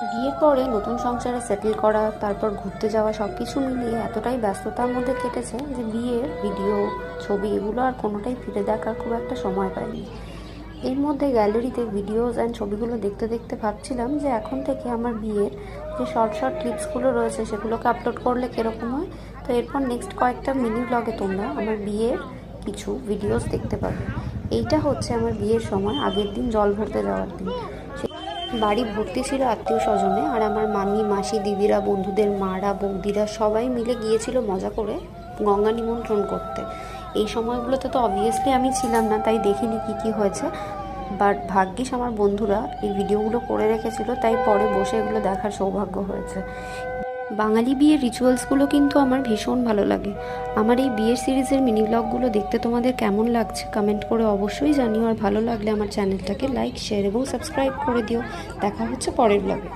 বিয়ের পরে নতুন সংসারে সেটেল করা, তারপর ঘুরতে যাওয়া, সব কিছু মিলিয়ে এতটাই ব্যস্ততার মধ্যে কেটেছে যে বিয়ের ভিডিও, ছবি এগুলো আর কোনোটাই ফিরে দেখার খুব একটা সময় পাইনি। এর মধ্যে গ্যালারিতে ভিডিওস অ্যান্ড ছবিগুলো দেখতে দেখতে ভাবছিলাম যে এখন থেকে আমার বিয়ের যে শর্ট শর্ট ক্লিপসগুলো রয়েছে সেগুলোকে আপলোড করলে কীরকম হয়। তো এরপর নেক্সট কয়েকটা মিনি ব্লগে তোমরা আমার বিয়ের কিছু ভিডিওস দেখতে পাবে। এইটা হচ্ছে আমার বিয়ের সময় আগের দিন জল ভরতে যাওয়ার দিন। বাড়ি ভর্তি ছিল আত্মীয় স্বজনে, আর আমার মামি, মাসি, দিদিরা, বন্ধুদের মারা, বৌদিরা সবাই মিলে গিয়েছিল মজা করে গঙ্গা নিমন্ত্রণ করতে। এই সময়গুলোতে তো অবভিয়াসলি আমি ছিলাম না, তাই দেখিনি কী হয়েছে। বাট ভাগ্যিস আমার বন্ধুরা এই ভিডিওগুলো করে রেখেছিল, তাই পরে বসে এগুলো দেখার সৌভাগ্য হয়েছে। বাঙালি বিয়ের রিচুয়ালসগুলো কিন্তু আমার ভীষণ ভালো লাগে। আমার এই বিয়ের সিরিজের মিনি ব্লগগুলো দেখতে তোমাদের কেমন লাগছে কমেন্ট করে অবশ্যই জানিও, আর ভালো লাগলে আমার চ্যানেলটাকে লাইক, শেয়ার এবং সাবস্ক্রাইব করে দিও। দেখা হচ্ছে পরের ব্লগে।